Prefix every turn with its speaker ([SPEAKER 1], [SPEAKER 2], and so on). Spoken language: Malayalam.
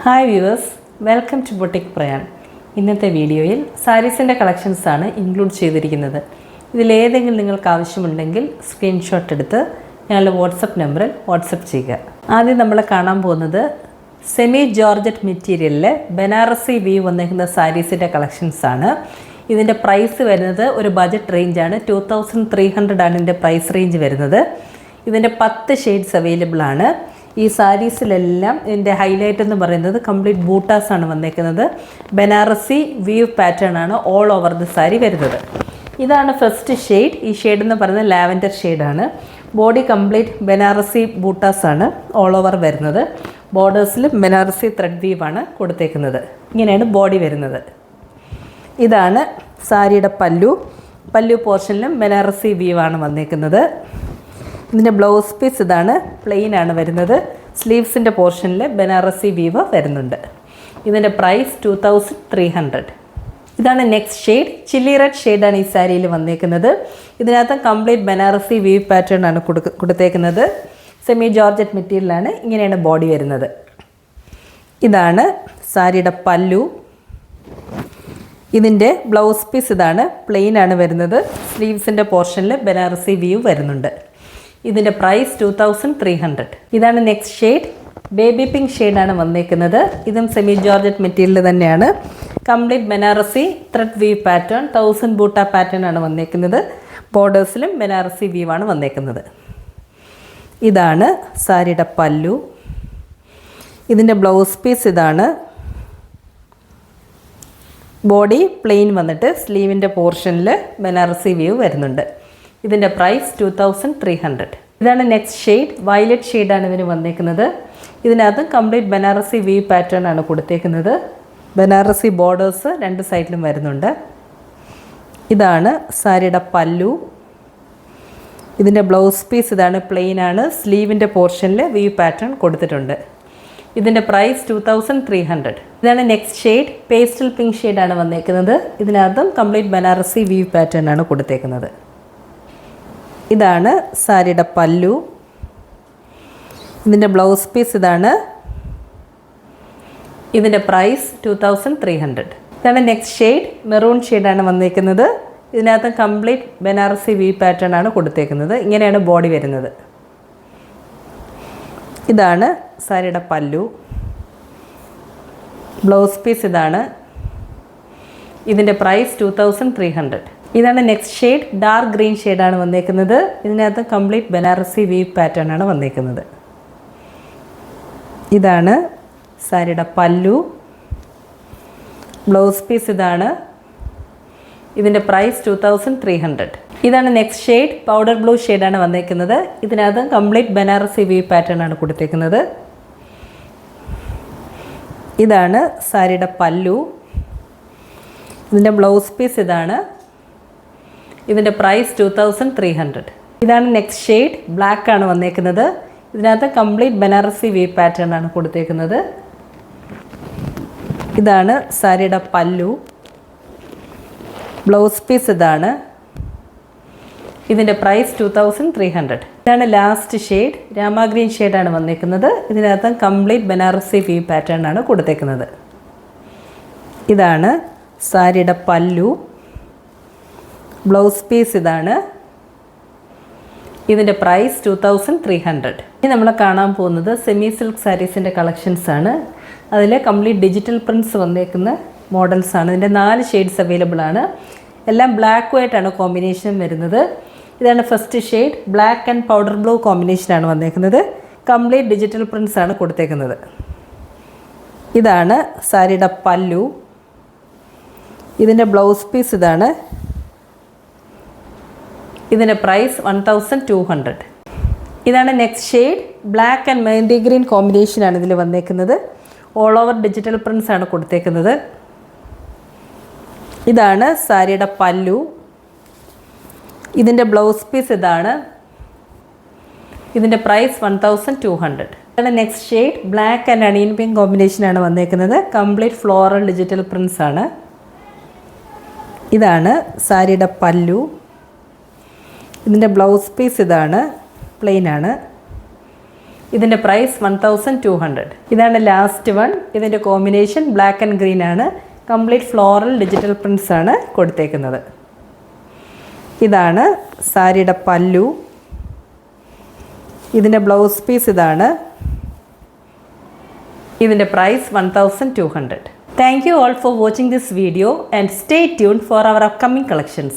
[SPEAKER 1] Hi viewers, welcome to boutique Prayan. ഇന്നത്തെ വീഡിയോയിൽ സാരീസിൻ്റെ കളക്ഷൻസാണ് ഇൻക്ലൂഡ് ചെയ്തിരിക്കുന്നത്. ഇതിലേതെങ്കിലും നിങ്ങൾക്ക് ആവശ്യമുണ്ടെങ്കിൽ സ്ക്രീൻഷോട്ട് എടുത്ത് ഞങ്ങളുടെ വാട്സപ്പ് നമ്പറിൽ വാട്സപ്പ് ചെയ്യുക. ആദ്യം നമ്മൾ കാണാൻ പോകുന്നത് സെമി ജോർജറ്റ് മെറ്റീരിയലിൽ ബനാറസി വീവ് വന്നിരിക്കുന്ന സാരീസിൻ്റെ കളക്ഷൻസാണ്. ഇതിൻ്റെ പ്രൈസ് വരുന്നത് ഒരു ബജറ്റ് റേഞ്ചാണ്. 2300 ആണ് ഇതിൻ്റെ പ്രൈസ് റേഞ്ച് വരുന്നത്. ഇതിൻ്റെ 10 ഷെയ്ഡ്സ് അവൈലബിൾ ആണ്. ഈ സാരീസിലെല്ലാം ഇതിൻ്റെ ഹൈലൈറ്റ് എന്ന് പറയുന്നത് കംപ്ലീറ്റ് ബൂട്ടാസാണ് വന്നേക്കുന്നത്. ബനാറസി വീവ് പാറ്റേൺ ആണ് ഓൾ ഓവർ ദി സാരി വരുന്നത്. ഇതാണ് ഫസ്റ്റ് ഷെയ്ഡ്. ഈ ഷെയ്ഡ് എന്ന് പറയുന്നത് ലാവൻഡർ ഷെയ്ഡാണ്. ബോഡി കംപ്ലീറ്റ് ബനാറസി ബൂട്ടാസാണ് ഓൾ ഓവർ വരുന്നത്. ബോർഡേഴ്സിൽ ബനാറസി ത്രെഡ് വീവാണ് കൊടുത്തേക്കുന്നത്. ഇങ്ങനെയാണ് ബോഡി വരുന്നത്. ഇതാണ് സാരിയുടെ പല്ലു പോർഷനിലും ബനാറസി വീവാണ് വന്നേക്കുന്നത്. ഇതിൻ്റെ ബ്ലൗസ് പീസ് ഇതാണ്, പ്ലെയിൻ ആണ് വരുന്നത്. സ്ലീവ്സിൻ്റെ പോർഷനിൽ ബനാറസി വീവ് വരുന്നുണ്ട്. ഇതിൻ്റെ പ്രൈസ് 2300. ഇതാണ് നെക്സ്റ്റ് ഷെയ്ഡ്. ചില്ലി റെഡ് ഷെയ്ഡാണ് ഈ സാരിയിൽ വന്നേക്കുന്നത്. ഇതിനകത്ത് കംപ്ലീറ്റ് ബനാറസി വീവ് പാറ്റേൺ ആണ് കൊടുത്തേക്കുന്നത്. സെമി ജോർജറ്റ് മെറ്റീരിയലാണ്. ഇങ്ങനെയാണ് ബോഡി വരുന്നത്. ഇതാണ് സാരിയുടെ പല്ലു. ഇതിൻ്റെ ബ്ലൗസ് പീസ് ഇതാണ്, പ്ലെയിൻ ആണ് വരുന്നത്. സ്ലീവ്സിൻ്റെ പോർഷനിൽ ബനാറസി വീവ് വരുന്നുണ്ട്. ഇതിൻ്റെ പ്രൈസ് 2300. ഇതാണ് നെക്സ്റ്റ് ഷെയ്ഡ്. ബേബി പിങ്ക് ഷെയ്ഡാണ് വന്നേക്കുന്നത്. ഇതും സെമി ജോർജറ്റ് മെറ്റീരിയൽ തന്നെയാണ്. Complete Banarasi thread weave pattern, 1000 buta pattern ആണ് വന്നേക്കുന്നത്. ബോർഡേഴ്സിലും ബനാറസി വീവാണ് വന്നേക്കുന്നത്. ഇതാണ് സാരിയുടെ പല്ലു. ഇതിൻ്റെ ബ്ലൗസ് പീസ് ഇതാണ്. ബോഡി പ്ലെയിൻ വന്നിട്ട് സ്ലീവിൻ്റെ പോർഷനിൽ ബനാറസി വീവ് വരുന്നുണ്ട്. ഇതിൻ്റെ പ്രൈസ് 2300. ഇതാണ് നെക്സ്റ്റ് ഷെയ്ഡ്. വയലറ്റ് ഷെയ്ഡാണ് ഇതിന് വന്നേക്കുന്നത്. ഇതിനകത്ത് കംപ്ലീറ്റ് ബനാറസി വീവ് പാറ്റേൺ ആണ് കൊടുത്തേക്കുന്നത്. ബനാറസി ബോർഡേഴ്സ് രണ്ട് സൈഡിലും വരുന്നുണ്ട്. ഇതാണ് സാരിയുടെ പല്ലു. ഇതിൻ്റെ ബ്ലൗസ് പീസ് ഇതാണ്, പ്ലെയിൻ ആണ്. സ്ലീവിൻ്റെ പോർഷനിൽ വീവ് പാറ്റേൺ കൊടുത്തിട്ടുണ്ട്. ഇതിൻ്റെ പ്രൈസ് 2300. ഇതാണ് നെക്സ്റ്റ് ഷെയ്ഡ്. പേസ്റ്റൽ പിങ്ക് ഷെയ്ഡാണ് വന്നേക്കുന്നത്. ഇതിനകത്തും കംപ്ലീറ്റ് ബനാറസി വീവ് പാറ്റേൺ ആണ് കൊടുത്തേക്കുന്നത്. ഇതാണ് സാരിയുടെ പല്ലു. ഇതിൻ്റെ ബ്ലൗസ് പീസ് ഇതാണ്. ഇതിൻ്റെ പ്രൈസ് 2300. ഇതാണ് നെക്സ്റ്റ് ഷെയ്ഡ്. മെറൂൺ ഷെയ്ഡാണ് വന്നേക്കുന്നത്. ഇതിനകത്ത് കംപ്ലീറ്റ് ബനാറസി വീവ് പാറ്റേൺ ആണ് കൊടുത്തേക്കുന്നത്. ഇങ്ങനെയാണ് ബോഡി വരുന്നത്. ഇതാണ് സാരിയുടെ പല്ലു. ബ്ലൗസ് പീസ് ഇതാണ്. ഇതിൻ്റെ പ്രൈസ് 2300. ഇതാണ് നെക്സ്റ്റ് ഷെയ്ഡ്. ഡാർക്ക് ഗ്രീൻ ഷെയ്ഡാണ് വന്നേക്കുന്നത്. ഇതിനകത്ത് കംപ്ലീറ്റ് ബനാറസി വീവ് പാറ്റേൺ ആണ് വന്നേക്കുന്നത്. ഇതാണ് സാരിയുടെ പല്ലു. ബ്ലൗസ് പീസ് ഇതാണ്. ഇതിൻ്റെ പ്രൈസ് 2300. ഇതാണ് നെക്സ്റ്റ് ഷെയ്ഡ്. പൗഡർ ബ്ലൂ ഷെയ്ഡാണ് വന്നേക്കുന്നത്. ഇതിനകത്ത് കംപ്ലീറ്റ് ബനാറസി വീവ് പാറ്റേൺ ആണ് കൊടുത്തേക്കുന്നത്. ഇതാണ് സാരിയുടെ പല്ലു. ഇതിൻ്റെ ബ്ലൗസ് പീസ് ഇതാണ്. ഇതിൻ്റെ പ്രൈസ് 2300. ഇതാണ് നെക്സ്റ്റ് ഷെയ്ഡ്. ബ്ലാക്ക് ആണ് വന്നേക്കുന്നത്. ഇതിനകത്ത് കംപ്ലീറ്റ് ബനാറസി വീവ് പാറ്റേൺ ആണ് കൊടുത്തേക്കുന്നത്. ഇതാണ് സാരിയുടെ പല്ലു. ബ്ലൗസ് പീസ് ഇതാണ്. ഇതിൻ്റെ പ്രൈസ് 2300. ഇതാണ് ലാസ്റ്റ് ഷെയ്ഡ്. രാമ ഗ്രീൻ ഷെയ്ഡാണ് വന്നേക്കുന്നത്. ഇതിനകത്ത് കംപ്ലീറ്റ് ബനാറസി വീവ് പാറ്റേൺ ആണ് കൊടുത്തേക്കുന്നത്. ഇതാണ് സാരിയുടെ പല്ലു. ബ്ലൗസ് പീസ് ഇതാണ്. ഇതിൻ്റെ പ്രൈസ് 2300. ഇനി നമ്മൾ കാണാൻ പോകുന്നത് സെമി സിൽക്ക് സാരീസിൻ്റെ കളക്ഷൻസാണ്. അതിൽ കംപ്ലീറ്റ് ഡിജിറ്റൽ പ്രിൻറ്റ്സ് വന്നേക്കുന്ന മോഡൽസാണ്. ഇതിൻ്റെ 4 ഷെയ്ഡ്സ് അവൈലബിൾ ആണ്. എല്ലാം ബ്ലാക്ക് വൈറ്റാണ് കോമ്പിനേഷൻ വരുന്നത്. ഇതാണ് first shade. Black and powder blue കോമ്പിനേഷനാണ് വന്നേക്കുന്നത്. കംപ്ലീറ്റ് ഡിജിറ്റൽ പ്രിൻറ്റ്സ് ആണ് കൊടുത്തേക്കുന്നത്. ഇതാണ് സാരിയുടെ പല്ലു. ഇതിൻ്റെ ബ്ലൗസ് പീസ് ഇതാണ്. ഇതിൻ്റെ പ്രൈസ് 1200. ഇതാണ് next shade. Black and mehndi green കോമ്പിനേഷനാണ് ഇതിൽ വന്നേക്കുന്നത്. ഓൾ ഓവർ ഡിജിറ്റൽ പ്രിൻറ്റ്സ് ആണ് കൊടുത്തേക്കുന്നത്. ഇതാണ് സാരിയുടെ പല്ലു. ഇതിൻ്റെ ബ്ലൗസ് പീസ് ഇതാണ്. ഇതിൻ്റെ പ്രൈസ് 1200. ഇതാണ് next shade. Black and onion pink കോമ്പിനേഷനാണ് വന്നേക്കുന്നത്. കംപ്ലീറ്റ് ഫ്ലോറൽ ഡിജിറ്റൽ പ്രിൻറ്റ്സ് ആണ്. ഇതാണ് സാരിയുടെ പല്ലു. ഇതിൻ്റെ ബ്ലൗസ് പീസ് ഇതാണ്, പ്ലെയിൻ ആണ്. ഇതിൻ്റെ പ്രൈസ് 1200. ഇതാണ് ലാസ്റ്റ് വൺ. ഇതിൻ്റെ കോമ്പിനേഷൻ ബ്ലാക്ക് ആൻഡ് ഗ്രീൻ ആണ്. കംപ്ലീറ്റ് ഫ്ലോറൽ ഡിജിറ്റൽ പ്രിൻറ്റ്സ് ആണ് കൊടുത്തേക്കുന്നത്. ഇതാണ് സാരിയുടെ പല്ലു. ഇതിൻ്റെ ബ്ലൗസ് പീസ് ഇതാണ്. ഇതിൻ്റെ price 1200. Thank you all for watching this video and stay tuned for our upcoming collections.